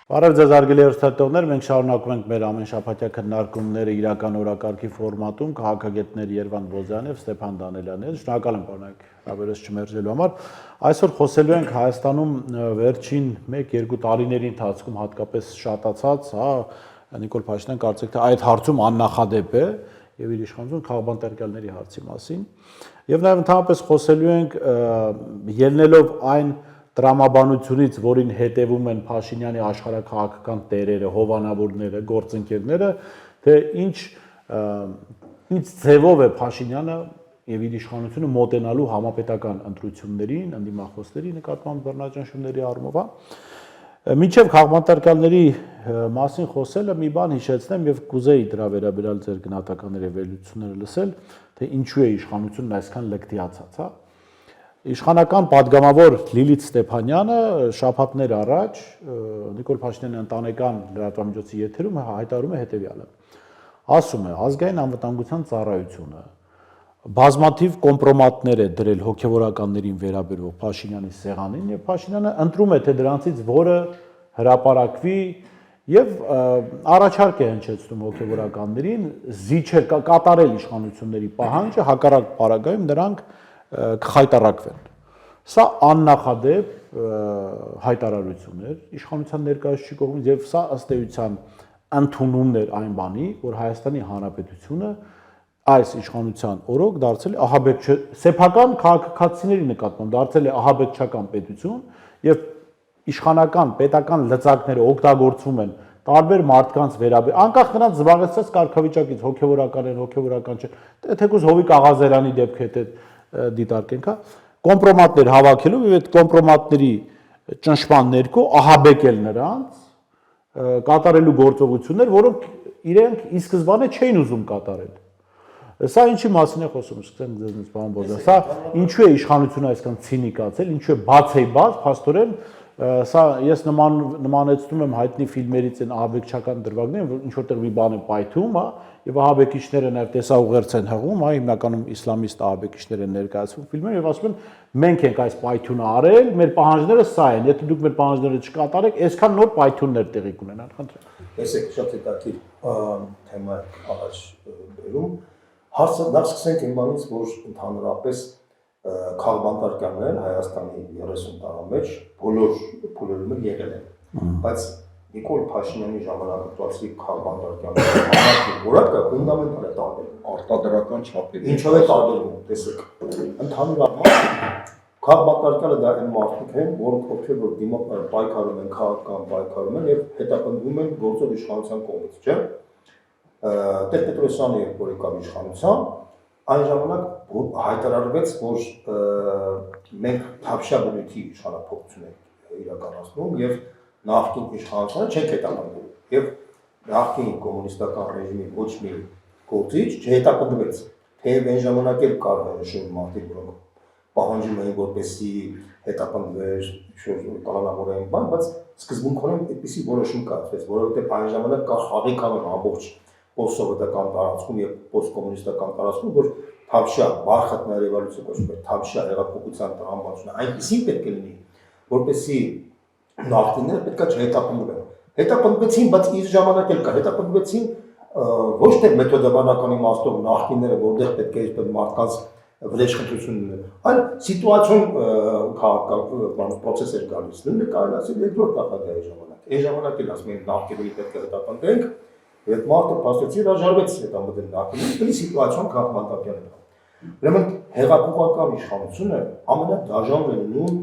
Բարև ձեզ հարգելի հեռուստատողներ, մենք շարունակում ենք մեր ամենշաբաթյա քննարկումները իրական օրակարգի ֆորմատում քաղաքագետներ Երվանդ Բոզյան եւ Ստեփան Դանելյանն։ Շնորհակալ եմ պարոնք հավերս չմերժելու համար։ Այսօր խոսելու ենք Հայաստանում վերջին 1-2 տարիների ընթացքում հատկապես շատացած, Նիկոլ Փաշինյան կարծեք թե այդ հարցում աննախադեպ է եւ իր իշխանություն քաղաքապետարների հարցի մասին։ Եվ նաեւ ընդհանրապես խոսելու ենք ելնելով այն տրամաբանությունից, որին հետևում են Փաշինյանի աշխարհաքաղաքական տերերը, հովանավորները, գործընկերները, թե ինչ ձևով է Փաշինյանը եւ իր իշխանությունը մոտենալու համապետական ընտրություններին, ընդդիմախոսների նկատմամբ բռնաճնշումների առումով, Մինչև քաղաքապետարների մասին խոսելը մի բան հիշեցնեմ եւ կուզեի դրա վերաբերյալ ձեր գնահատականները վերլուծությունները լսել, թե ինչու է իշխանությունն այսքան լկտիացած, Իշխանական падգամավոր Լիլիթ Ստեփանյանը շաբաթներ առաջ Նիկոլ Փաշինյանի ընտանեկան լրատվամիջոցի եթերում հայտարարում է հետևյալը. Ասում է, ազգային անվտանգության ծառայությունը բազմաթիվ կոմպրոմատներ է դրել հոգևորականներին վերաբերող Փաշինյանի սեղանին եւ Փաշինյանը ընտրում է թե դրանցից որը հրապարակվի եւ առաջարկ է հնչեցնում հոգևորականներին զիջել կատարել իշխանությունների պահանջը հակառակ պարագայում նրանք կխայտարակվեն։ Սա աննախադեպ հայտարարություն էր իշխանության ներկայացուցիչի կողմից եւ սա ըստ էության ընդունումն էր այն բանի, որ Հայաստանի Հանրապետությունը այս իշխանության օրոք դարձել է ահաբեկչ սեփական քաղաքացիների նկատմամբ դարձել է ահաբեկչական պետություն եւ իշխանական պետական լծակները օգտագործվում են տարբեր մարդկանց վերաբերյալ անկախ նրանց զբաղեցած կարգավիճակից հոգեվորական են հոգեվորական չէ թեկուզ Հովիկ Աղազարյանի դեպքը հետ դիտարկենք կոմպրոմատներ հավաքելով եւ այդ կոմպրոմատների ճնշման ներքո ահաբեկել նրանց կատարելու գործողություններ որոնք իրենք ի սկզբանե չէին ուզում կատարել Սա ինչի մասին է խոսում, սկսենք ձեզնից պարոն Բոզյան, սա ինչու է իշխանությունը այսքան ցինիկացել, ինչու է բացեբաց, փաստորեն, սա ես նմանեցնում եմ հայտնի ֆիլմերից են ահաբեկչական դրվագներին, որ ինչ որտեղ մի բան է պայթում, եւ ահաբեկիչները նաեւ տեսաուղերձ են հղում, հիմնականում իսլամիստ ահաբեկիչներ են ներկայացվում ֆիլմերում եւ ասում են մենք ենք այս պայթյունը արել, մեր պահանջները սա են, եթե դուք մեր պահանջները չկատարեք, այսքան նոր պայթյուններ տեղի կունենան, խնդրեմ։ Տեսեք, շատ հետաքրքիր թեմա առաջ բերում Հարցը նախ սկսենք այնքանից, որ ընդհանրապես քաղաքապետարներ Հայաստանի 30 տարի մեջ բոլոր փուլերում եղել են, բայց Նիկոլ Փաշինյանի ժամանակահատվածի քաղաքապետարների որակը ֆունդամենտալ է տարբերվում արտադրական չափերի։ Ինչով է տարբերվում, տեսեք, ընդհանրապես քաղաքապետարները դա այն մարդիկ են, որոնք ովքեր պայքարում են քաղաքական պայքարում են եւ հետապնդվում են գործող իշխանության կողմից, չէ՞։ Տեր-Պետրոսյանը երբ եկավ իշխանության, այն ժամանակ հայտարարվեց, որ մենք թավշյա բնույթի իշխանափոխություն ենք իրականացնում եւ նախկին իշխանությունը չենք հետապնդում եւ նախկին կոմունիստական ռեժիմի ոչ մի գործիչ չհետապնդվեց, թեև այն ժամանակ էլ կար շուտ մարդիկ, որոնք պահանջում էին, որպեսզի հետապնդվեր կալանավորային բան, բայց սկզբունքորեն այդպիսի որոշում կայացվեց, որովհետեւ այն ժամանակ կար խաղիքավոր ամբողջ post-սովետական տարածքում եւ post-կոմունիստական տարածքում, որ թավշյա բարխատնա ռևոլյուցիա կոչվում է, թավշյա հեղափոխության տրամաբանությունը այնպեսին պետք է լինի, որպեսզի նախկինները պետքա չհետապնդվեն։ Հետապնդվեցին, բայց իր ժամանակ էլ կա, հետապնդվեցին ոչ թե մեթոդաբանական իմաստով նախկինները, որտեղ պետք է այսպես մարդկանց վրեժխնդություն ունեն, այլ սիտուացիոն քաղաքական process էր գալիս, նույնը կարելի ասել երկրորդ նախագահի ժամանակ։ Այն ժամանակ էլ ասում են նախկինները պետք է հետապնդենք Այդ մարդը փաստացի հրաժարվեց հետամտել նախկինում, դրի սիտուացիոն քաղաքապետարներ է։ Ուրեմն հեղափոխական իշխանությունը ամենադաժանն է լինում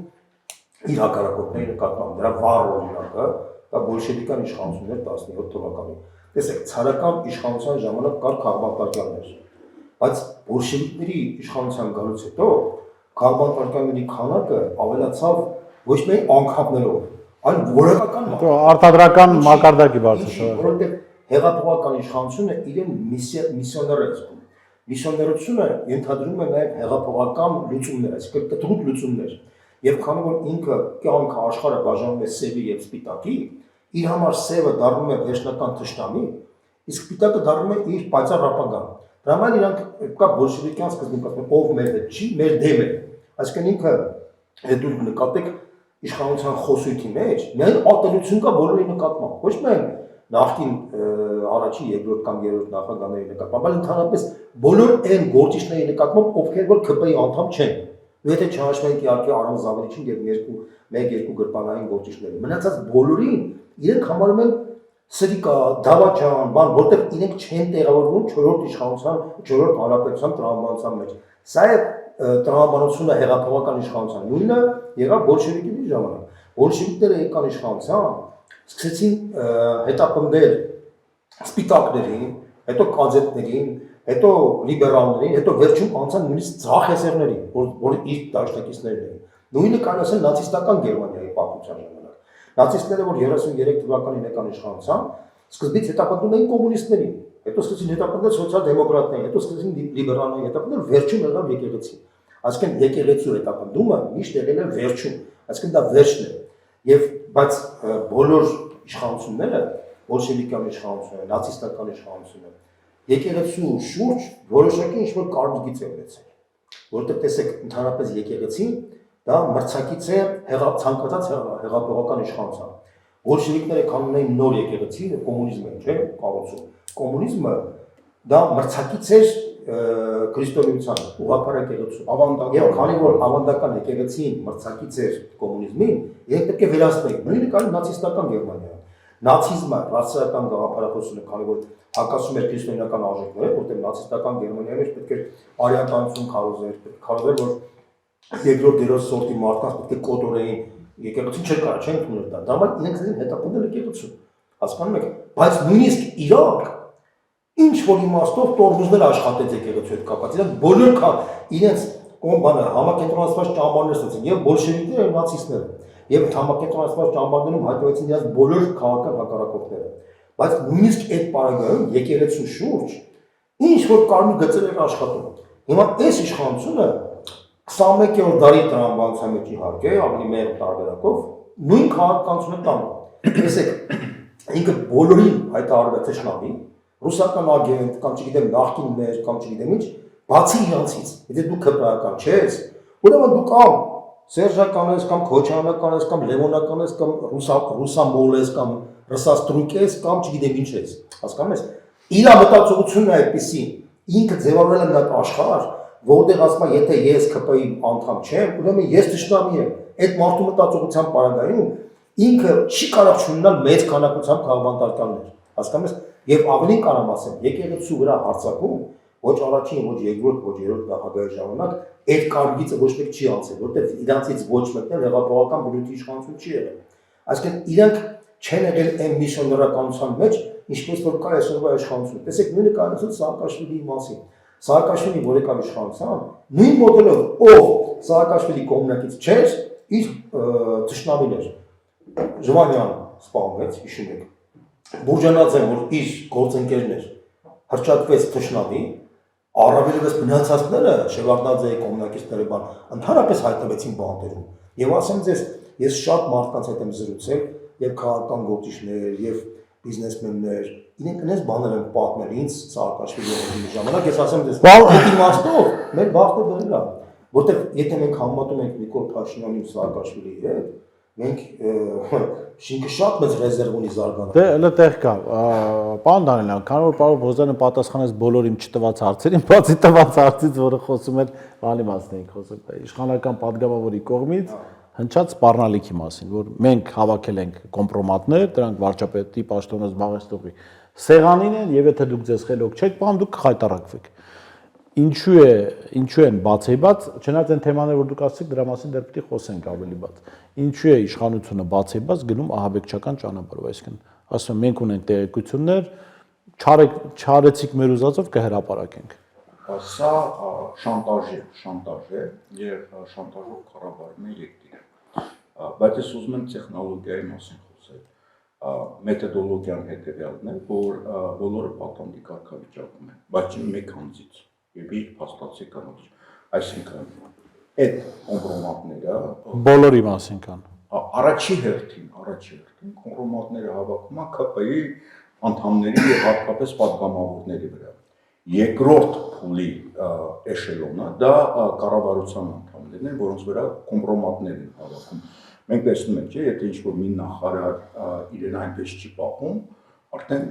իր հակառակորդների նկատմամբ, դրա վառ օրինակը դա բոլշևիկական իշխանություններ 17 թվականին։ Տեսեք, ցարական իշխանության ժամանակ կար քաղաքապետարներ, բայց բոլշևիկների իշխանության գալուց հետո քաղաքապետարների քանակը ավելացավ ոչ միայն անկապներով, այլ որակական արտադրական մակարդակի բարձրացավ, որովհետև հեղափոխական իշխանությունը իրեն միսիոներ է զգում։ Միսիոներությունը ենթադրում է նաև հեղափոխական լուծումներ, այսինքն կտրուկ լուծումներ։ Եվ քանի որ ինքը կյանքը աշխարհը բաժանում է սևի եւ սպիտակի, իր համար սևը դառնում է վերջնական թշնամի, իսկ սպիտակը դառնում է իր պայծառ ապագան։ Դրա համար իրանք կա բոլշևիկյան սկզբունք, ասում են ով մեր հետ չի, մեր դեմ է։ Այսինքն ինքը դուք նկատեք իշխանության խոսույթի մեջ միայն ատելություն կա բոլորի նկատմամբ, ոչ միայն նախկին առաջին, երկրորդ կամ երրորդ նախագահների նկատմամբ, այլ ընդհանրապես բոլոր այն գործիչների նկատմամբ, ովքեր որ ՔՊ-ի անդամ չեն։ Եթե չհաշվենք իհարկե Արամ Զավելիչին եւ 1-2 գրպանային գործիչներին, մնացած բոլորին իրենք համարում են սրիկա, դավաճան, բան, որտեղ իրենք չեն տեղավորվում 4-րդ իշխանության, 4-րդ հանրապետության տրամաբանության մեջ։ Սա է տրամաբանությունը հեղափոխական իշխանության նույնը եղավ բոլշևիկների ժամանակ։ Բոլշևիկները եկան իշխանության, սկսեցին հետապնդել սպիտակներին, հետո կազետներին, հետո լիբերալներին, հետո վերջում անցան նույնիսկ ձախ հեսերներին, որ իր դաշնակիցներն էին։ Նույնը կարող ասել նացիստական Գերմանիայի պատմության ժամանակ։ Նացիստները, որ 33 թվականին եկան իշխանության, սկզբից հետապնդում էին կոմունիստներին, հետո սկսեցին հետապնդել սոցիալ-դեմոկրատներին, հետո սկսեցին լիբերալներին հետապնդել, վերջում եղավ եկեղեցին։ Այսինքն եկեղեցու հետապնդումը միշտ եղել է վերջում, այսինքն դա վերջն է։ Եվ բայց բոլոր իշխանությունները, բոլշևիկյան իշխանությունը, նացիստական իշխանությունը, եկեղեցու շուրջ որոշակի ինչ-որ կարծիքից է ունեցել, որտեղ տեսեք ընդհանրապես եկեղեցին դա մրցակից է ցանկացած հեղափոխական իշխանության։ Բոլշևիկները կանոն էին նոր եկեղեցի, կոմունիզմը, չէ՞, կառուցում։ Կոմունիզմը դա մրցակից էր քրիստոնեությանը, ուղղափառ եկեղեցու։ Եվ քանի որ ավանդական եկեղեցին մրցակից էր կոմունիզմին, իրենք պետք է վերացնեին։ Նույնը կար նացիստական Գերմանիայում։ Նացիզմը, ռասայական գաղափարախոսությունը, քանի որ հակասում էր քրիստոնեական արժեքներին, որտեղ նացիստական Գերմանիայի մեջ պետք է արիականություն քարոզեր, որ երկրորդ դերոս սորտի մարդկանց պետք է կոտորեին, եկեղեցին չէր կարող, չեն ընդունել դա։ Դա համար իրենք դին հետապնդել եկեղեցու։ Հասկանում եք, բայց նույնիսկ Իրաք ինչ որ իմաստով տորմուզներ աշխատեց եկեղեցու հետ կապված։ Իրենք բոլոր իրենց բանը համակենտրոնացված ճամբարներ ստացին, եւ բոլշևիկները, եւ նացիստները, եւ համակենտրոնացված ճամբարներում հայտնվեցին իրենց բոլոր քաղաքական հակառակորդները։ Բայց նույնիսկ այդ պարագայում եկեղեցու շուրջ ինչ որ կարմիր գծեր էր աշխատում։ Հիմա այս իշխանությունը 21-րդ դարի տրամաբանության մեջ իհարկե ավելի մեծ տարբերակով նույն քաղաքականությունը տանում։ Տեսեք, ինքը բոլորին հայտարարվեց թշնամի, ռուսական ագենտ կամ չգիտեմ նախկիններ կամ չգիտեմ ինչ, բացի իրանցից։ Եթե դու քպրական չես, ուրեմն դու կամ սերժական ես կամ քոչանական ես կամ լևոնական ես կամ ռուսամոլ ես կամ ռուսաստրուկ ես կամ չգիտեմ ինչ ես։ Հասկանում ես։ Իր մտածողությունն է այդպեսի, ինքը ձևավորել է այդ աշխարհ, որտեղ ասում է, եթե ես ԿՊ-ի անդամ չեմ, ուրեմն ես թշնամի եմ։ Այդ մարդու մտածողության պարագայում ինքը չի կարող չունենալ մեծ քանակությամբ քաղաքականներ։ Հասկանում ես։ Եվ ավելի կարամ ասեմ, եկեղեցու վրա հարձակում ոչ առաջին, ոչ երկրորդ, ոչ երրորդ նախագահի ժամանակ այդ կարծիքը ոչ մեկ չի անցել, որտեղ իրանցից ոչ մեկն էլ հեղափոխական բնույթի իշխանություն չի եղել։ Այսինքն իրանք չեն եղել այն միսիոներականության մեջ, ինչպես որ կա այսօրվա իշխանությունը։ Տեսեք, նույնը կարող ասել Սաակաշվիլիի մասին։ Սաակաշվիլին, որ եկավ իշխանության, նույն մոդելով, ով Սաակաշվիլի կողմնակից չէր, իր թշնամին էր։ Ժվանյան սպանվեց, հիշում եք։ Բուրջանաձեն, որ իր գործընկերն էր, հռչակվեց թշնամի, առավելևս մնացածները Շևարդնաձեի կողմնակիցները բան, ընդհանրապես հայտնվեցին բանտերում։ Եվ ասեմ ձեզ, ես շատ մարդկանց հետ եմ զրուցել, եւ քաղաքական գործիչներ, եւ բիզնեսմեններ, իրենք այնպես բաներ են պատմել ինձ Սաակաշվիլիի ժամանակ, ես ասեմ ձեզ, այդ իմաստով մեր բախտը դրել է, որտեղ եթե մենք համատում ենք Նիկոլ Փաշինյանի ու Սաակաշվիլիի հետ, մենք շինքը շատ մեծ ռեզերվ ունի զարգանալ։ Դե հələ տեղ կա, պարոն Դանիելյան, քանի որ պարոն Բոզյանը պատասխանեց բոլոր իմ չտված հարցերին, բացի տված հարցից, որը խոսում էր բանի մասին էինք խոսում, իշխանական падգամավորի կողմից հնչած սպառնալիքի մասին, որ մենք հավաքել ենք կոմպրոմատներ, դրանք վարչապետի պաշտոնը զբաղեցնողի սեղանին են, եւ եթե դուք ձեզ խելոք չեք, բան դուք կխայտարակվեք։ Ինչու են բացեբաց, չնայած այն թեմաները, որ դուք ասացիք, դրա մասին դեռ պիտի խոսենք ավելի բաց։ Ինչու է իշխանությունը բացեբաց գնում ահաբեկչական ճանապարհով, այսինքն ասում մենք ունենք տեղեկություններ, չարեցիք մեր ուզածով կհրապարակենք։ Սա շանտաժ է եւ շանտաժով կառավարում է երկիրը։ Բայց ես ուզում եմ տեխնոլոգիայի մասին խոսել։ Մեթոդոլոգիան հետեւյալն է, որ բոլորը պատանդի կարգավիճակում են, բայց մեկ անձից եւ իր փաստացի կանոց։ Այսինքն այդ կոմպրոմատները բոլորի մասին կան։ Առաջի հերթին կոմպրոմատները հավաքում են ԿՊ-ի անդամների եւ հատկապես падգամավորների վրա։ Երկրորդ փուլի էշելոնը դա կառավարության անդամներն են, որոնց վրա կոմպրոմատներ են հավաքում։ Մենք տեսնում ենք, չէ, եթե ինչ-որ մի նախարար իրեն այնպես չի պահում, արդեն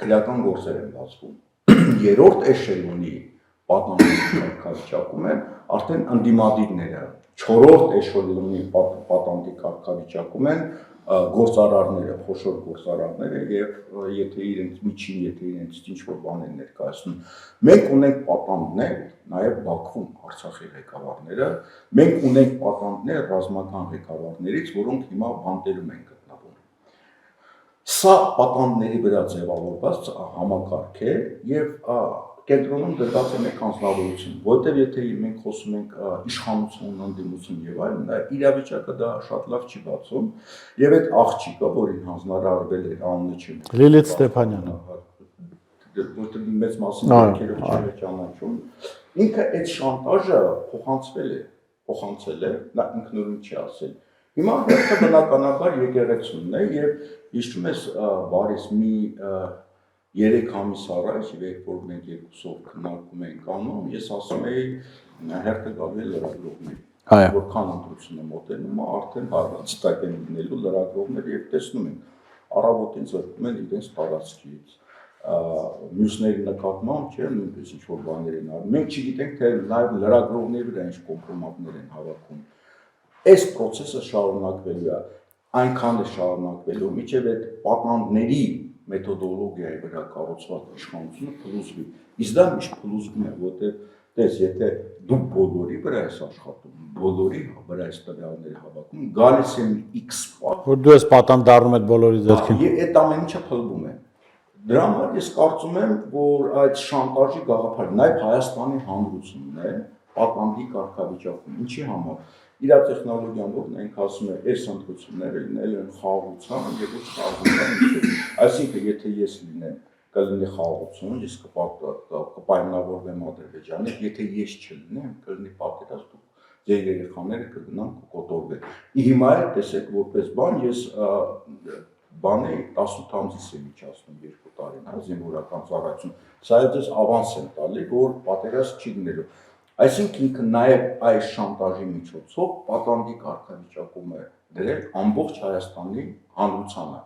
քրեական գործեր են բացվում։ Երրորդ էշելոնի պատանների կարգավիճակում են արդեն ընդդիմադիրները, չորրորդ էշելոնի պատանտի կարգավիճակում են գործարարները, խոշոր գործարարները եւ եթե իրենց միջին, եթե իրենց ինչ-որ բան են ներկայացնում, մենք ունենք պատանդներ նաեւ Բաքվում Արցախի ղեկավարները, մենք ունենք պատանդներ ռազմական ղեկավարներից, որոնք հիմա բանտերում են գտնվում։ Սա պատանդների վրա ձևավորված համակարգ է եւ կենտրոնում դրված է մեկ անձնավորություն, որտեղ եթե մենք խոսում ենք իշխանություն, ընդդիմություն եւ այլն, իրավիճակը դա շատ լավ չի բացում եւ այդ աղջիկը, որին հանձնարարվել էր անունը չեմ Լիլիթ Ստեփանյանը, որտեղ մեծ մասին երկերով չէ ճանաչում, ինքը այդ շանտաժը փոխանցել է, նա ինքնուրույն չի ասել։ Հիմա դա բնականաբար եկեղեցումն է եւ հիշում ես բարիս մի 3 ամիս առաջ, երբ որ մենք երկուսով քննարկում ենք անում, ես ասում էի հերթը գալու է լրագրողների։ Որքան ընտրությունը մոտենում է, արդեն հարցտակ են լինելու լրագրողները եւ տեսնում են առավոտին զրկում են իրենց տարածքից։ Մյուսների նկատմամբ չէ, նույնպես ինչ որ բաներ են անում։ Մենք չգիտենք թե նաեւ լրագրողների վրա ինչ կոմպրոմատներ են հավաքում։ Այս process-ը շարունակվելու է, այնքան է շարունակվելու, մինչև այդ պատանդների մեթոդոլոգիայի վրա կառուցված իշխանությունը փլուզվի։ Իսկ դա միշտ փլուզվում է, որտեղ տես, եթե դու բոլորի վրա ես աշխատում, բոլորի վրա ես տվյալները հավաքում, գալիս է մի X պատ, որ դու ես պատանդ դառնում այդ բոլորի ձեռքին։ Եվ այդ ամեն ինչը փլվում է։ Դրա համար ես կարծում եմ, որ այդ շանտաժի գաղափարը նաև Հայաստանի հանրությունն է պատանդի կարգավիճակում, ինչի համար իր տեխնոլոգիան որ մենք ասում ենք, այս ընտրությունները լինել են խաղաղության եւ ոչ խաղաղության, այսինքն եթե ես լինեմ, կլինի խաղաղություն, ես կպայմանավորվեմ Ադրբեջանի, եթե ես չլինեմ, կլինի պատերազմ, ձեր երեխաները կգնան կկոտորվեն։ Հիմա էլ տեսեք որպես բան ես բանի 18 ամսից է միջացնում 2 տարին, հա, զինվորական ծառայություն։ Սա ես ավանս եմ տալի, որ պատերազմ չի լինելու։ Այսինքն ինքը նաև այս շանտաժի միջոցով պատանդի կարգավիճակում է դրել ամբողջ Հայաստանի հանրությանը։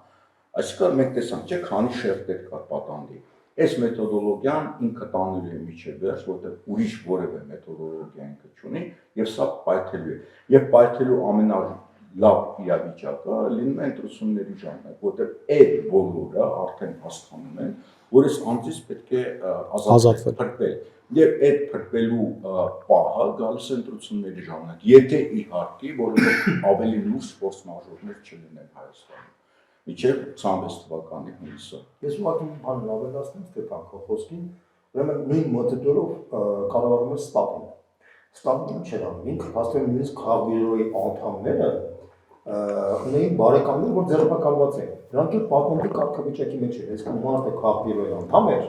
Այսինքն մենք տեսանք, չէ՞, քանի շերտեր կար պատանդի։ Այս մեթոդոլոգիան ինքը տանելու է միջև վերջ, որտեղ ուրիշ որևէ մեթոդոլոգիա ինքը չունի, եւ սա պայթելու է։ Եվ պայթելու ամենալավ իրավիճակը լինում է ընտրությունների ժամանակ, որտեղ այդ բոլորը արդեն հասկանում են, որ այս անձից պետք է ազատվել, փրկվել։ Եվ այդ փրկվելու պահը գալիս է ընտրությունների ժամանակ, եթե իհարկե որևէ ավելի լուրջ ֆորս մաժորներ չլինեն Հայաստանում։ Միջև 26 թվականի հունիսը։ Ես ուղղակի մի բան ավելացնեմ Ստեփան քո խոսքին, ուրեմն նույն մոտեցումով կառավարում է Ստապինը։ Ստապինը չէր անում, ինքը փաստորեն նույնիսկ քաղաքբյուրոյի անդամները ունեին բարեկամներ, որ ձերբակալված էին։ Դրանք էլ պատմի կարգավիճակի մեջ էր, այսինքն մարդը քաղաքբյուրոյի անդամ էր,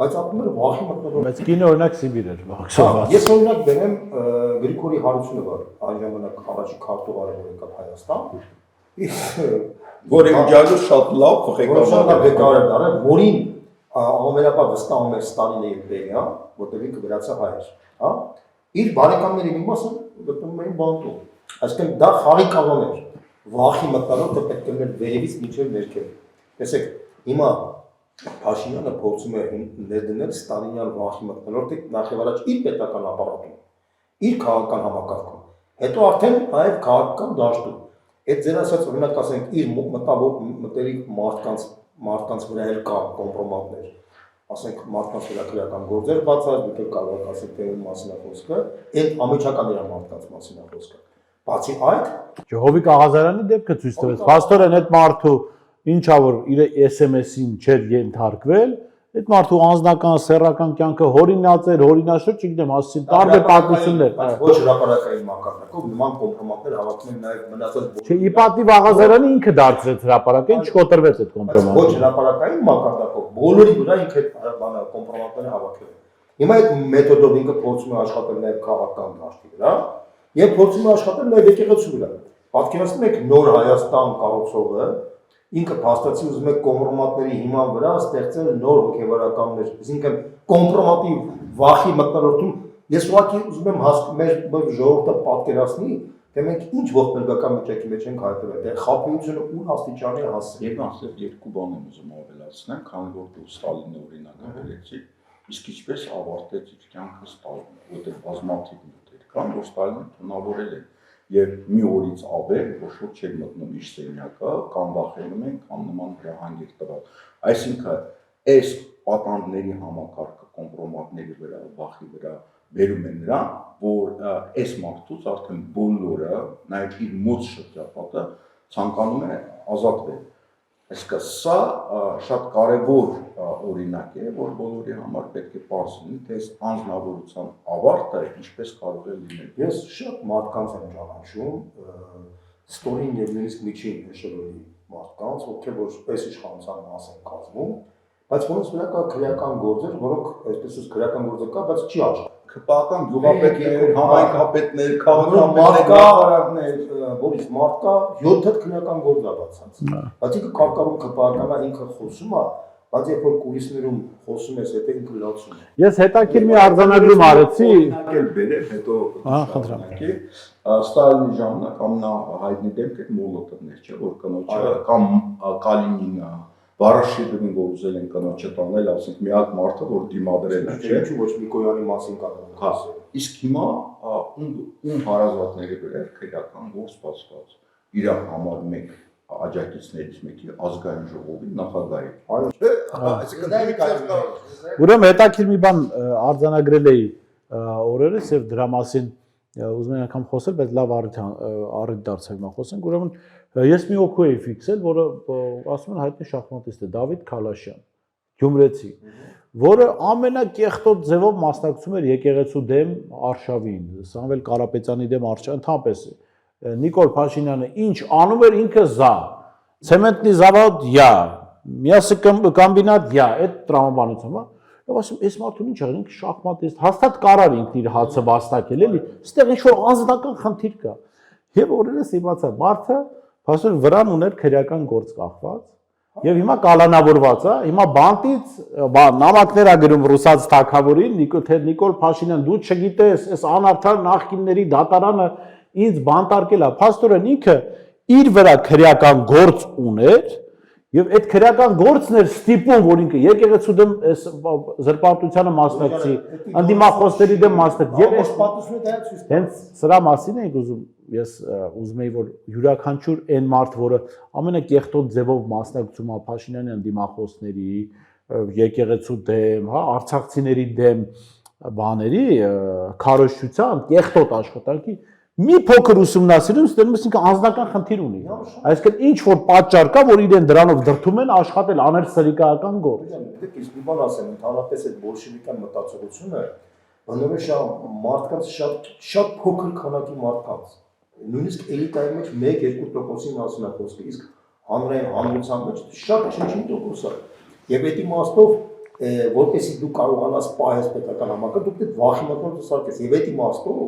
բայց ապրում վախի մտնելով։ Բայց կինը օրինակ Սիբիր էր վախսված։ Ես օրինակ բերեմ Գրիգորի Հարությունը, որ այն ժամանակ առաջի քարտուղարը որ եկավ Հայաստան, որը ջալու շատ լավ ղեկավար էր, որին ամենապա վստահում էր Ստալինը եւ Բերիան, որտեղ ինքը վրացա հայ էր, հա։ Իր բարեկամների մի մասը գտնվում էին բանտում։ Այսինքն դա խաղի կանոն էր։ Վախի մտնելով պետք է լիներ վերևից մինչև ներքև։ Տեսեք, հիմա Փաշինյանը փորձում է ներդնել Ստալինյան վախի մտնոլորտի նախևառաջ իր պետական ապարատում, իր քաղաքական համակարգում, հետո արդեն նաև քաղաքական դաշտում։ Այդ ձեր ասած օրինակ ասենք իր մտերիք մարդկանց վրա էլ կա կոմպրոմատներ, ասենք մարդկանց վրա քրեական գործեր բացած, դուք կարող եք ասել թե ում մասին է խոսքը, այդ ամիջական իր մարդկանց մասին է խոսքը։ Բացի այդ, Հովիկ Աղազարյանի դեպքը ցույց տվեց, փաստորեն այդ մարդու ինչա որ իր SMS-ին չէր ենթարկվել, այդ մարդու անձնական սեռական կյանքը հորինած էր, հորինաշրջը, չգիտեմ, ասեցին տարբեր պատմություններ, ոչ հրապարակային մակարդակով նման կոմպրոմատներ հավաքում են նաև մնացած Չէ, ի պատիվ Աղազարյանը ինքը դարձրեց հրապարակային, չկոտրվեց այդ կոմպրոմատը։ Ոչ հրապարակային մակարդակով բոլորի վրա ինքը բանը կոմպրոմատները հավաքել է։ Հիմա այդ մեթոդով ինքը փորձում է աշխատել նաև քաղաքական դաշտի վրա եւ փորձում է աշխատել նաև եկեղեցու վրա։ Պատկերացնում եք նոր Հայաստան կառուցողը ինքը փաստացի ուզում է կոմպրոմատների հիման վրա ստեղծել նոր հոգեվարականներ, այսինքն կոմպրոմատի վախի մտնոլորտում ես ուղղակի ուզում եմ մեր ժողովուրդը պատկերացնի, Դե մենք ինչ ողբերգական միջակի մեջ ենք հայտնվել, դե խաբեությունը ուր աստիճանի հասել։ Եվ ասել երկու բան եմ ուզում ավելացնել, քանի որ դու Ստալինի օրինակը վերեցի, իսկ ինչպես ավարտեց իր կյանքը Ստալինը, որտեղ բազմաթիվ նյութեր կան, որ Ստալինը թունավորել է եւ մի օրից ավել ոչ ոք չէր մտնում իր սենյակը, կամ վախենում են, կամ նման հրահանգիր տվալ։ Այսինքն այս պատանդների համակարգը կոմպրոմատների վրա, վախի վրա վերում են նրան, որ այս մարդուց արդեն բոլորը, նաև իր մոտ շրջապատը ցանկանում է ազատվել։ Այսինքն սա շատ կարևոր օրինակ է, որ բոլորի համար պետք է պարզ լինի, թե այս անձնավորության ավարտը ինչպես կարող է լինել։ Ես շատ մարդկանց եմ ճանաչում, ստորին եւ նույնիսկ միջին էշելոնի մարդկանց, ովքեր որ պես իշխանության մաս են կազմում, բայց որոնց վրա կա քրեական գործեր, որոնք այսպես ասած քրեական գործեր կա, բայց չի աշխ։ Քպական գյուղապետներ, համայնքապետներ, քաղաքապետներ, որից մարդ կա 7 հատ քրեական գործ է բացած։ Բայց ինքը կարկառում քպականա ինքը խոսում է, բայց երբ որ կուլիսներում խոսում ես, հետո ինքը լացում է։ Ես հետաքրքիր մի արձանագրում արեցի, նակել բերել, հետո խնդրեմ։ Ստալինի ժամանակ ամենահայտնի դեպքը Մոլոտովն էր, չէ՞, որ կնոջը կամ Կալինինը Վարաշիդովին որ ուզել են կնոջը տանել, ասենք միակ մարդը, որ դիմադրել է, չէ՞։ Ինչու ոչ Նիկոյանի մասին կարող ասել։ Իսկ հիմա ում հարազատների վրա քրեական գործ բացված։ Իր համար մեկ աջակիցներից մեկի ազգային ժողովի նախագահի։ Ուրեմն հետաքրքիր մի բան արձանագրել էի օրերս եւ դրա մասին ուզում եմ անգամ խոսել, բայց լավ առիթ դարձավ հիմա խոսենք։ Ուրեմն ես մի օգու էի ֆիքսել, որը ասում են հայտնի շախմատիստ է Դավիթ Քալաշյան, գյումրեցի, որը ամենակեղտոտ ձևով մասնակցում էր եկեղեցու դեմ արշավին, Սամվել Կարապետյանի դեմ արշավ, ընդհանրապես Նիկոլ Փաշինյանը ինչ անում էր ինքը զա, ցեմենտնի զավոդ յա, միասյոկոմբինատ յա, այդ տրամաբանությունը, եւ ասում այս մարդուն ինչ եղել, ինքը շախմատիստ, հաստատ կարար ինքն իր հացը վաստակել էլի, այստեղ ինչ որ անձնական խնդիր կա։ Եվ օրերս իմացա, մարդը փաստորեն վրան ուներ քրեական գործ կախված, եւ հիմա կալանավորված է, հիմա բանտից նամակներ է գրում ռուսաց թագավորին, Նիկոլ Փաշինյան, դու չգիտես, այս անարդար նախկինների դատարանը ինձ բանտարկել է, փաստորեն ինքը իր վրա քրեական գործ ուներ, եւ այդ քրեական գործն էր ստիպում, որ ինքը եկեղեցու դեմ այս զրպարտությանը մասնակցի, անդիմախոսների դեմ մասնակցի, եւ այս պատուսում է դա ցույց տա։ հենց սրա մասին էի ուզում, ես ուզում էի, որ յուրաքանչյուր այն մարդ, որը ամենակեղտոտ ձևով մասնակցում է Փաշինյանի անդիմախոսների, եկեղեցու դեմ, հա, արցախցիների դեմ բաների, քարոզչության, կեղտոտ աշխատանքի մի փոքր ուսումնասիրում, ստանում ես ինքը անձնական խնդիր ունի։ Այսինքն ինչ որ պատճառ կա, որ իրեն դրանով դրթում են աշխատել, անել սրիկայական գործ։ Դուք իսկ մի բան ասեմ, ընդհանրապես այդ բոլշևիկյան մտածողությունը բնորոշ է մարդկանց շատ փոքր քանակի մարդկանց։ Նույնիսկ էլիտայի մեջ 1-2%-ի մասին է խոսքը, իսկ հանրության մեջ շատ չնչին տոկոս է։ Եվ այդ իմաստով, որպեսզի դու կարողանաս պահես պետական համակարգը, դու պետք է վախի մտորը սարքես։ Եվ այդ իմաստով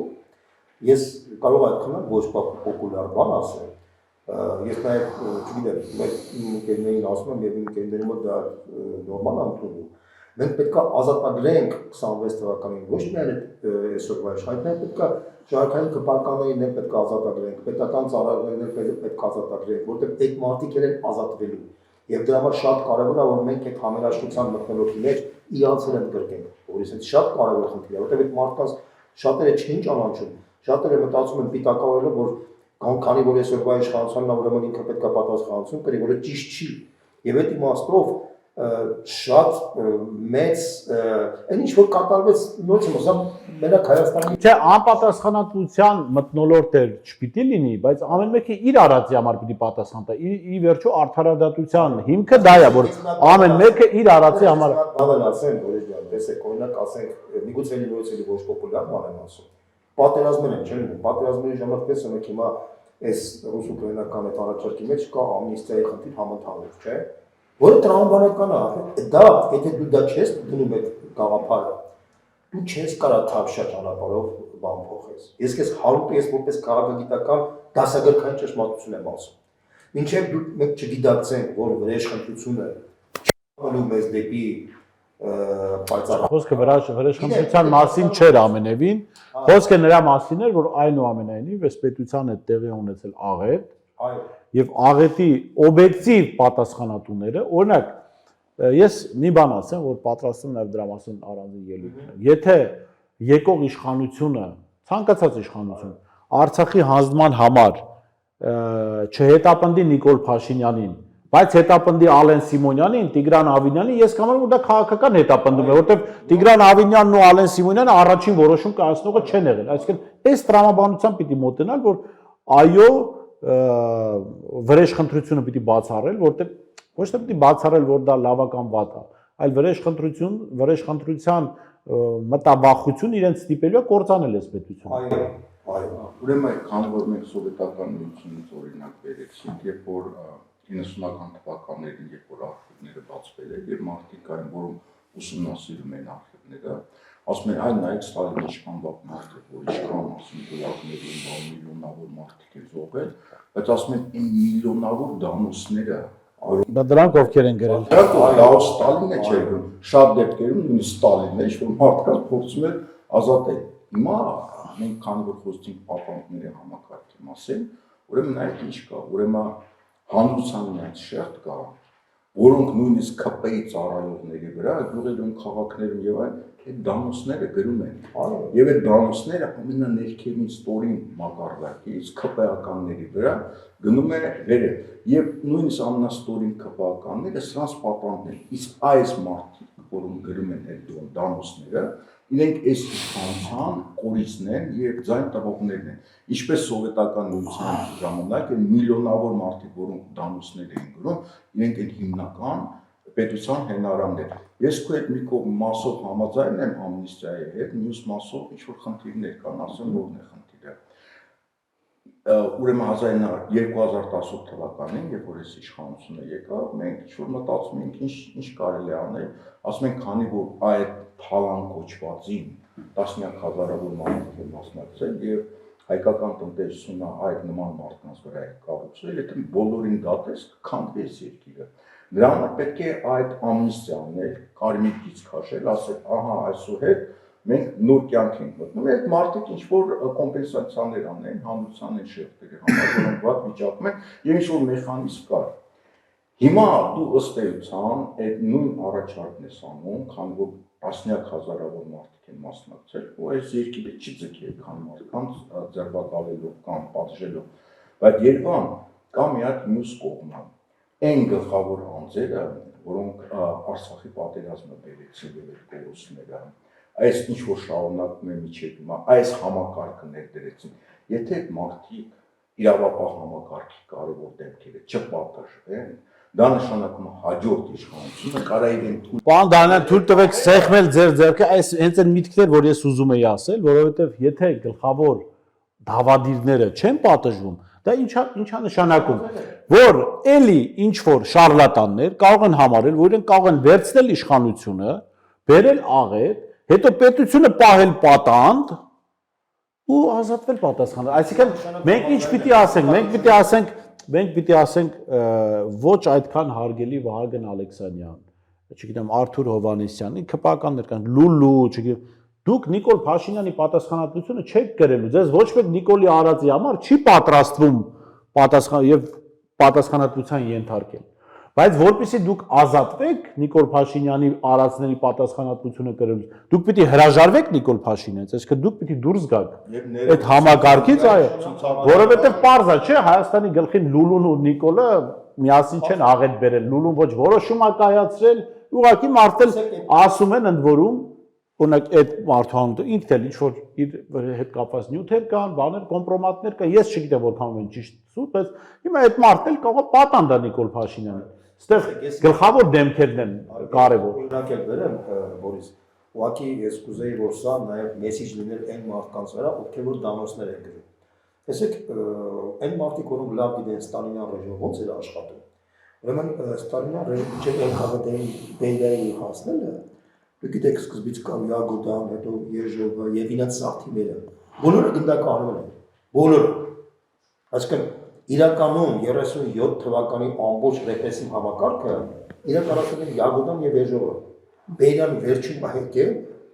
ես կարող այդքան ոչ պոպուլյար բան ասել։ Ես նաև չգիտեմ, իմ ընկերներին ասում եմ եւ իմ ընկերների մոտ դա նորմալ է ընդունում։ Մենք պետք է ազատագրենք 26 թվականին ոչ միայն այսօրվա իշխաններին, պետք է շարքային քպականներին պետք է ազատագրենք, պետական ծառայողներին պետք է ազատագրենք, որտեղ այդ մարդիկ են ազատվելու։ Եվ դրա համար շատ կարևոր է, որ մենք այդ համերաշխության մթնոլորտի մեջ իրանցել ընդգրկենք, որից այդ շատ կարևոր խնդիր է, որտեղ այդ մարդկանց շատերը չեն ճանաչում, շատերը մտածում են պիտակավորելով, որ քանի որ այսօրվա իշխանությունն ուրեմն ինքը պետք է պատասխանություն կրի, որը ճիշտ չի։ Եվ այդ իմաստով շատ մեծ այն ինչ որ կատարվեց նույնիսկ ասա մենակ Հայաստանի Չէ, անպատասխանատվության մթնոլորտ էր չպիտի լինի, բայց ամեն մեկը իր արածի համար պիտի պատասխան տա։ Ի վերջո արդարադատության հիմքը դա է, որ ամեն մեկը իր արածի համար բանել ասեն, օրինակ, տեսեք, օրինակ ասենք, միգուցե նույնիսկ ոչ պոպուլյար բան եմ ասում։ Պատերազմներ են, չէ՞, պատերազմների ժամանակ տեսնում եք հիմա այս ռուս-ուկրաինական այդ առաջարկի մեջ կա ամնիստիայի խնդիր համընդհանուր, չէ՞։ Որը տրամաբանական է, դա, եթե դու դա չես դնում այդ գաղափարը, դու չես կարա թավշյա ճանապարհով բան փոխես։ Ես քեզ հարուտ որպես քաղաքագիտական դասագրքային ճշմարտություն եմ ասում։ Մինչև մենք չգիտակցենք, որ վրեժխնդրությունը չանալու մեզ դեպի պայծառ։ Խոսքը վրեժխնդրության մասին չէր ամենևին, խոսքը նրա մասին էր, որ այնուամենայնիվ այս պետության հետ տեղի ունեցել աղետ, Այո։ եւ աղետի օբյեկտիվ պատասխանատուները, օրինակ, ես մի բան ասեմ, որ պատրաստ եմ նաեւ դրա մասին առանձին ելույթ ունեմ։ Եթե եկող իշխանությունը, ցանկացած իշխանություն, Արցախի հանձնման համար չհետապնդի Նիկոլ Փաշինյանին, բայց հետապնդի Ալեն Սիմոնյանին, Տիգրան Ավինյանին, ես կամենում որ դա քաղաքական հետապնդում է, որովհետեւ Տիգրան Ավինյանն ու Ալեն Սիմոնյանը առաջին որոշում կայացնողը չեն եղել։ Այսինքն, այս տրամաբանությամբ պիտի մոտենալ, որ այո, վրեժխնդրությունը պիտի բացառել, որտեղ ոչ թե պիտի բացառել, որ դա լավական վատ է, այլ վրեժխնդրության մտաբախություն իրենց ստիպելու է կործանել այս պետությունը։ Այո, այո։ Ուրեմն քանի որ մենք սովետական միությունից օրինակ վերեցինք, երբ որ 90-ական թվականներին, երբ որ արխիվները բացվել են եւ մարդիկ կային, որոնք ուսումնասիրում են արխիվները, ասում են այն նայեք Ստալինի իշխանված մարդիկ, որ իշխան ասում դոլարների միլիոնավոր մարդիկ են զոհվել, բայց ասում են այն միլիոնավոր դամոսները Դա դրանք ովքեր են գրել։ Լավ Ստալինը չէր գրում, շատ դեպքերում նույնիսկ Ստալինն է, որ մարդկանց փորձում էր ազատել։ Հիմա մենք քանի որ խոսեցինք պատանքների համակարգի մասին, ուրեմն այդ ինչ կա, ուրեմն հանրության միած շերտ կա, որոնք նույնիսկ ԿՊ-ի ծառայողների վրա, գյուղերում, քաղաքներում եւ այլն, այդ դամոսները գրում են։ Եվ այդ դամոսները ամենաներքևին ստորին մակարդակից ԿՊ-ականների վրա գնում է վերև։ Եվ նույնիսկ ամենաստորին ԿՊ-ականները սրանց պատանքն են։ Իսկ այս մարդիկ, որոնք գրում են այդ դամոսները, իրենք այս իշխանության կորիզն են եւ ձայն տվողներն են։ Ինչպես սովետական միության ժամանակ են միլիոնավոր մարդիկ, որոնք դամոսներ էին գրում, իրենք են հիմնական պետության հենարաններ։ Ես քո այդ մի կողմ մասով համաձայն եմ ամնիստիայի հետ, մյուս մասով ինչ որ խնդիրներ կան, ասեմ որն է խնդիրը։ Ուրեմն 2018 թվականին, երբ որ այս իշխանությունը եկավ, մենք ինչ որ մտածում ենք ինչ կարելի անել, ասում ենք քանի որ այդ թալան կոչվածին տասնյակ հազարավոր մարդիկ են մասնակցել եւ հայկական տնտեսությունը այդ նման մարդկանց վրա է կառուցվել, եթե բոլորին դատես կքանդվի այս երկիրը։ Դրա համար պետք է այդ ամնիստիան էլ կարմիր գիծ քաշել, ասել, ահա այսուհետ մենք նոր կյանք ենք մտնում, այդ մարդիկ ինչ որ կոմպենսացիաներ անեն, հանրության են շերտերի համար, որոնք վատ վիճակում են, եւ ինչ որ մեխանիզմ կար։ Հիմա դու ըստ էության այդ նույն առաջարկն ես անում, քանի որ տասնյակ հազարավոր մարդիկ են մասնակցել, ու այս երկիրը չի ձգի այդքան մարդկանց ձերբակալելով կամ պատժելով, բայց երբան կա մի հատ մյուս կողմը, այն գլխավոր անձերը, որոնք Արցախի պատերազմը բերեցին եւ այդ կորուստները, այս ինչ որ շարունակում է միջև հիմա, այս համակարգը ներդրեցին, եթե այդ մարդիկ իրավապահ համակարգի կարևոր դեպքերը չպատժվեն, դա նշանակում է հաջորդ իշխանությունը կարա իրեն թույլ Պարոն Դանյան, թույլ տվեք սեղմել ձեր ձեռքը, այս հենց այն միտքն էր, որ ես ուզում էի ասել, որովհետև եթե գլխավոր դավադիրները չեն պատժվում, դա ինչա նշանակում, որ էլի ինչ որ շարլատաններ կարող են համարել, որ իրենք կարող են վերցնել իշխանությունը, բերել աղետ, հետո պետությունը պահել պատանդ ու ազատվել պատասխանատու։ Այսինքն մենք ինչ պիտի ասենք, ոչ այդքան հարգելի Վահագն Ալեքսանյան, չգիտեմ Արթուր Հովհաննիսյանի, ԿՊ-ականներ կան, Լուլու, չգիտեմ, դուք Նիկոլ Փաշինյանի պատասխանատվությունը չեք կրելու, ձեզ ոչ մեկ Նիկոլի արածի համար չի պատրաստվում պատասխանատվության ենթարկել։ Բայց որպեսզի դուք ազատվեք Նիկոլ Փաշինյանի արածների պատասխանատվությունը կրելուց, դուք պիտի հրաժարվեք Նիկոլ Փաշինյանից, այսինքն դուք պիտի դուրս գաք այդ համակարգից, այո, որովհետև պարզ է, չէ, Հայաստանի գլխին Լուլուն ու Նիկոլը միասին չեն աղետ բերել, Լուլուն ոչ որոշում է կայացրել, ուղղակի մարդել ասում են ընդ որում, օրինակ այդ մարդու անունը ինքն էլ ինչ որ իր հետ կապված նյութեր կան, բաներ, կոմպրոմատներ կան, ես չգիտեմ որքան են ճիշտ սուտ, բայց հիմա այդ մարդն էլ կարող է պատանդա Նիկոլ Փաշինյանին։ Այստեղ գլխավոր դեմքերն են կարևոր։ Օրինակ էլ վերեմ, Բորիս, ուղղակի ես կուզեի, որ սա նաև մեսիջ լիներ այն մարդկանց վրա, ովքեր որ դամոսներ են գրում։ Տեսեք, այն մարդիկ, որոնք լավ գիտեն Ստալինյան ռեժիմը ոնց էր աշխատում։ Ուրեմն Ստալինյան ռեժիմը չէ ՆՔՎԴ-ի բենդային հասնելը, դուք գիտեք սկզբից կար Յագոդան, հետո Եժովը եւ իրաց սաղթիները։ Բոլորը գնդակահարվել են։ Բոլորը։ Այսինքն իրականում 37 թվականի ամբողջ ռեպրեսիվ համակարգը իրականացել են Յագոդան եւ Եժովը։ Բերյան վերջին մահեկը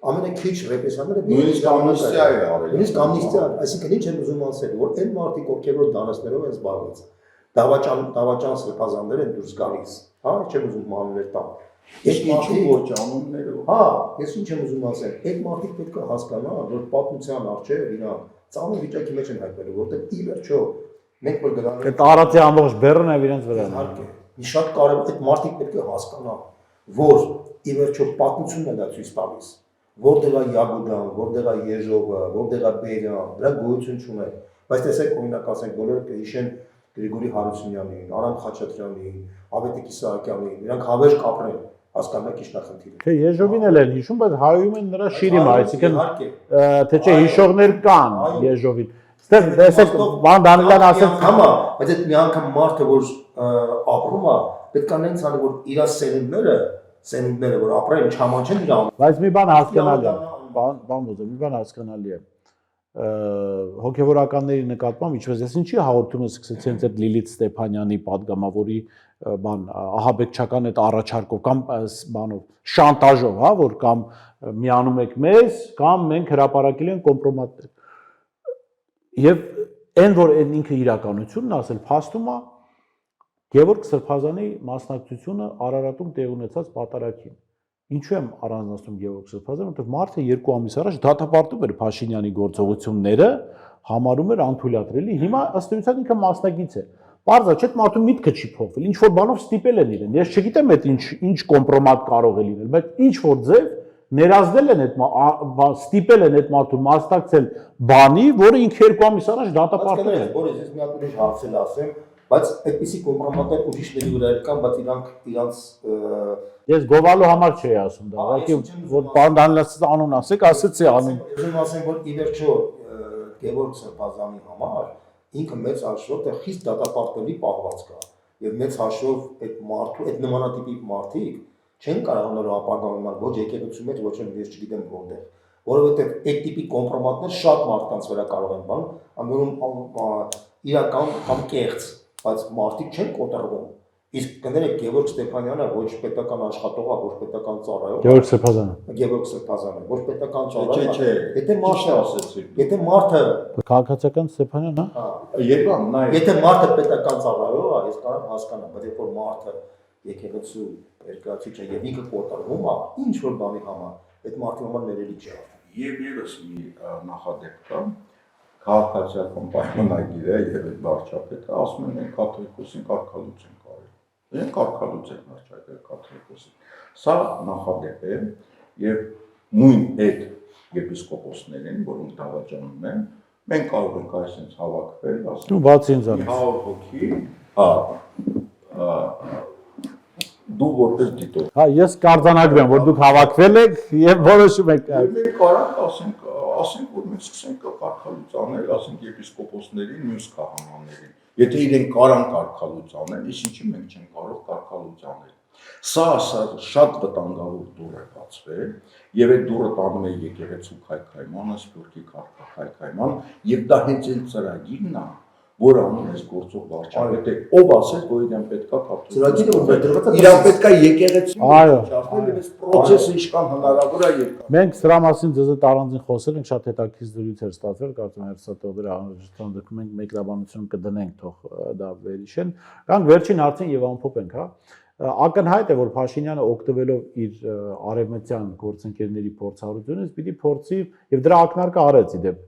ամենաքիչ ռեպրեսիաները Նույնիսկ ամնիստիա է արել։ Նույնիսկ ամնիստիա, այսինքն ինչ եմ ուզում ասել, որ այն մարդիկ, ովքեր որ դանասներով են զբաղված, դավաճան սրբազաններ են դուրս գալիս, հա, չեմ ուզում մանուներ տամ։ Իսկ ինչու ոչ անունները։ Հա, ես ինչ եմ ուզում ասել, այդ մարդիկ պետք է հասկանան, որ պատմության առջև իրան ծանր վիճակի մեջ են հայտնվելու, որտեղ ի վերջո մենք որ գնանք Այդ տարածի ամբողջ բեռն է իրենց վրա։ իհարկե, մի շատ կարևոր այդ մարդիկ պետք է հասկանան, որ ի վերջո պատմությունն է դա ցույց տալիս, որտեղ է Յագոդան, որտեղ է Եժովը, որտեղ է Բերյան, դրա գոյություն չունեն։ Բայց տեսեք, օրինակ ասենք, բոլորը կհիշեն Գրիգորի Հարությունյանին, Արամ Խաչատրյանին, Ավետիք Իսահակյանին, իրանք հավերժ կապրեն, հասկանաք ինչ նախնդիրը։ Թե Եժովին էլ են հիշում, բայց հայում են նրա շիրիմը, այսինքն իհարկե, թե չէ հիշողներ կան Եժովին։ Ստեղ տեսեք, Վան Դանիելյան ասել, համա, բայց այդ մի անգամ մարդը, որ ապրում է, պետք է նենց անի, որ իր սերունդները, որ ապրեն, չամանչեն իր անունը։ բայց մի բան հասկանալի է, բան ոզը, մի բան հասկանալի է։ Հոգևորականների նկատմամբ ինչպես ես ինչի հաղորդումը սկսեցի հենց այդ Լիլիթ Ստեփանյանի падգամավորի բան ահաբեկչական այդ առաջարկով կամ բանով շանտաժով, հա, որ կամ միանում եք մեզ կամ մենք հրապարակել ենք կոմպրոմատներ։ Եվ այն որ այն ինքը իրականությունն ասել փաստում է Գևորգ Սրբազանի մասնակցությունը Արարատում տեղ ունեցած պատարագին։ Ինչու եմ առանձնացնում Գևորգ Սրբազանը, որովհետև մարդը 2 ամիս առաջ դատապարտում էր Փաշինյանի գործողությունները, համարում էր անթույլատրելի։ Հիմա ըստ էության ինքը մասնակից է։ Պարզա չէ, մարդու միտքը չի փոխվել։ Ինչ որ բանով ստիպել են իրեն։ Ես չգիտեմ այդ ինչ կոմպրոմատ կարող է լինել, բայց ինչ որ ձև ներազդել են այդ ստիպել են այդ մարդուն մասնակցել բանի, որը ինքը 2 ամիս առաջ դատապարտել է։ Որից ես մի հատ ուրիշ հարցել ասեմ, բայց այդպիսի կոմպրոմատներ ուրիշների վրա կան, բայց իրանց Ես գովալու համար չէի ասում դա, ուղղակի որ պարոն Դանիելյանը անուն ասեք, ասեցի անուն։ Ուզում ասեմ, որ ի վերջո Գևորգ Սրբազանի համար ինքը մեծ հաշվով է խիստ դատապարտելի պահված կա։ Եվ մեծ հաշվով այդ մարդու, այդ նմանատիպի մարդիկ չեն կարող նոր ապագայում ոչ եկեղեցու մեջ, ոչ էլ ես չգիտեմ որտեղ, որովհետև այդ տիպի կոմպրոմատներ շատ մարդկանց վրա կարող են բան, ամենում իրական կամ կեղծ, բայց մարդիկ չեն կոտրվում։ Իսկ կներեք Գևորգ Ստեփանյանը ոչ պետական աշխատող է, ոչ պետական ծառայող։ Գևորգ Սրբազանը։ Գևորգ Սրբազանը, ոչ պետական ծառայող։ Չէ, Եթե մարդը ասեցի։ Եթե մարդը Քաղաքացիական Ստեփանյանն, հա։ Երբան նայ։ Եթե մարդը պետական ծառայող է, ես կարող հասկանամ, բայց երբ որ մարդը եկեղեցու երկրացիչ է եւ ինքը կոտրվում է, ինչ որ բանի համար, այդ մարդի համար ներելի չէ։ Եվ եւս մի նախադեպ կա, քաղաքացիական պայմանագիր է եւ այդ վարչապետը ասում են կաթողիկոսին կարգալուծեն կարել։ Իրենք կարգալուծեն վարչապետը կաթողիկոսին։ Սա նախադեպ է եւ նույն այդ եպիսկոպոսներին, որոնք դավաճանում են, մենք կարող ենք այսպես հավաքվել, ասենք, դու բացի ինձանից 100 հոգի, դու որպես դիտող։ Հա, ես կարձանագրեմ, որ դուք հավաքվել եք եւ որոշում եք։ Մենք կարող ասենք, որ մենք սկսենք կարգալուծանել, ասենք եպիսկոպոսներին, մյուս քահանաներին։ Եթե իրենք կարան կարգալուծանել, իսկ ինչի մենք չենք կարող կարգալուծանել։ Սա շատ վտանգավոր դուռ է բացվել, եւ այդ դուռը տանում է եկեղեցու քայքայմանը, սփյուռքի քայքայման, եւ դա հենց այն ծրագիրն է, որ անում է գործող վարչապետը, ով ասեց, որ իրեն պետքա կապ։ Ծրագիրը որ դրված է, իրեն պետքա եկեղեցին Այո, չասնել, այս process-ը ինչքան հնարավոր է երկար։ Մենք սրա մասին ձեզ հետ առանձին խոսել ենք, շատ հետաքրքիր զրույց էր ստացվել, կարծում եմ հերթատողները անհրաժեշտության դեպքում մենք մեկնաբանություն կդնենք, թող դա վերհիշեն։ Գանք վերջին հարցին եւ ամփոփենք, հա։ Ակնհայտ է, որ Փաշինյանը օգտվելով իր արևմտյան գործընկերների փորձառությունից, պիտի փորձի եւ դրա ակնարկը արեց իդեպ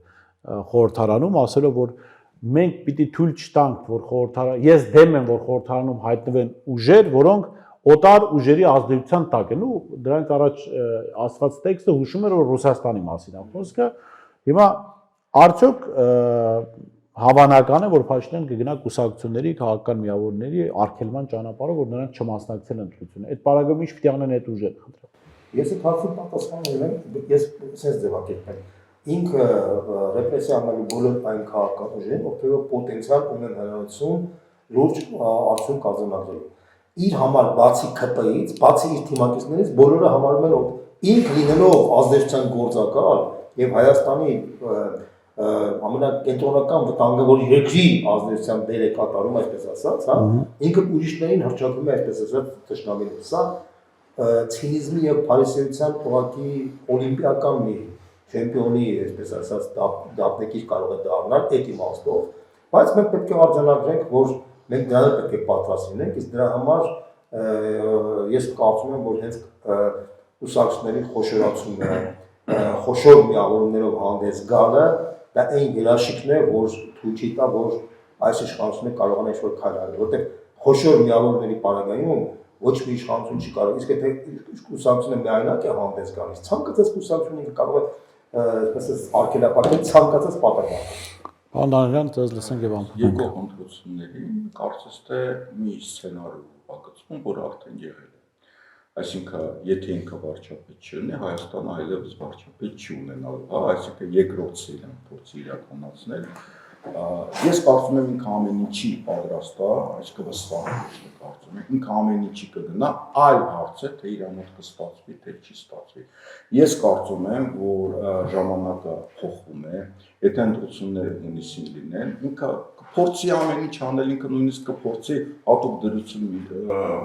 խորհրդարանում, ասելով, որ մենք պիտի թույլ չտանք, որ խորհրդարան, ես դեմ եմ, որ խորհրդարանում հայտնվեն ուժեր, որոնք օտար ուժերի ազդեցության տակ են, ու դրանից առաջ ասված տեքստը հուշում էր, որ Ռուսաստանի մասին է խոսքը։ Հիմա արդյոք հավանական է, որ Փաշինյանը կգնա կուսակցությունների, քաղաքական միավորների արգելման ճանապարհով, որ նրանք չմասնակցեն ընտրություններին։ Այդ պարագայում ինչ պիտի անեն այդ ուժերը, խնդրեմ։ Ես այդ հարցին պատասխան ունեմ, ես sense ձևակերպեմ։ Ինքը ռեպրեսիա անելու բոլոր այն քաղաքական ուժերին, ովքեր պոտենցիալ ունեն հնարավորություն լուրջ արդյունք արձանագրելու։ Իր համար բացի ԿՊ-ից, բացի իր թիմակիցներից, բոլորը համարում են, որ ինքը լինելով ազդեցության գործակալ եւ Հայաստանի ամենակենտրոնական վտանգավոր երկրի ազդեցության դեր է կատարում, այսպես ասած, հա, ինքը ուրիշներին հրճակվում է, այսպես ասած, թշնամիներ։ Սա ցինիզմի եւ փարիսեության ուղղակի օլիմպիական մի չեմպիոնի, այսպես ասած, դափնեկիր կարող է դառնալ այդ իմաստով, բայց մենք պետք է արձանագրենք, որ մենք դրան պետք է պատրաստ լինենք, իսկ դրա համար ես կարծում եմ, որ հենց ուսակցությունների խոշորացումը, խոշոր միավորումներով հանդես գալը, դա այն երաշխիքն է, որ թույլ չի տա, որ այս իշխանությունը կարողանա ինչ-որ քայլ անել, որտեղ խոշոր միավորների պարագայում ոչ մի իշխանություն չի կարող, իսկ եթե ուսակցությունը միայնակ է հանդես գալիս, ցանկացած ուսակցությունը կարող է այսպես արգելափակել ցանկացած պատրվակ։ Պարոն Դանիելյան, ձեզ լսենք եւ ամփոփենք։ Երկու ընտրություններին կարծես թե մի սցենարի ուղղակցում, որ արդեն եղել է։ Այսինքն, եթե ինքը վարչապետ չլինի, Հայաստանը այլևս վարչապետ չի ունենալու, այսինքն երկրորդ սերիան փորձի իրականացնել։ Ես կարծում եմ ինքը ամեն ինչի պատրաստ է, այսինքն վստահ եմ կարծում եմ, ինքը ամեն ինչի կգնա, այլ հարց է, թե իր մոտ կստացվի, թե չի ստացվի։ Ես կարծում եմ, որ ժամանակը փոխվում է, եթե ընտրությունները հունիսին լինեն, ինքը կփորձի ամեն ինչ անել, ինքը նույնիսկ կփորձի հատուկ դրություն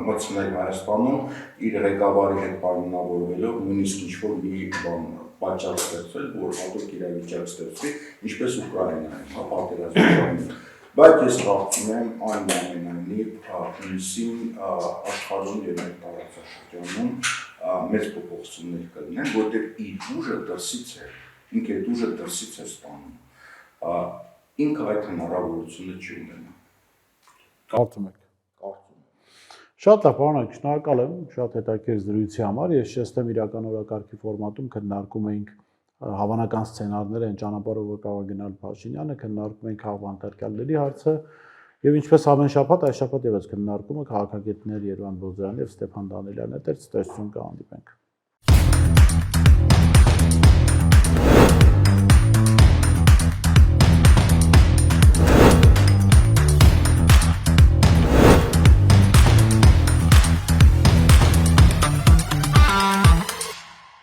մտցնել Հայաստանում իր ղեկավարի հետ պայմանավորվելով, նույնիսկ ինչ-որ մի բան պատճառ ստեղծել, որ հատուկ իրավիճակ ստեղծվի, ինչպես Ուկրաինայում, պատերազմի։ Բայց ես կարծում եմ այնուամենայնիվ հունիսին աշխարհում եւ մեր տարածաշրջանում մեծ փոփոխություններ կլինեն, որտեղ իր ուժը դրսից է, ինքը այդ ուժը դրսից է ստանում։ Ինքը այդ հնարավորությունը չի ունենա։ Կարծում եք։ Կարծում եմ։ Շատ լավ, պարոն, շնորհակալ եմ շատ հետաքրքիր զրույցի համար։ Ես շեշտեմ իրական օրակարգի ֆորմատում քննարկում էինք հավանական սցենարները այն ճանապարհով, որ կարող է գնալ Փաշինյանը, քննարկում էինք քաղաքապետարների հարցը եւ ինչպես ամեն շաբաթ, այս շաբաթ եւս քննարկումը քաղաքագետներ Երվան Բոզարյանի եւ Ստեփան Դանիելյանի հետ, ցտեսություն կհանդիպենք։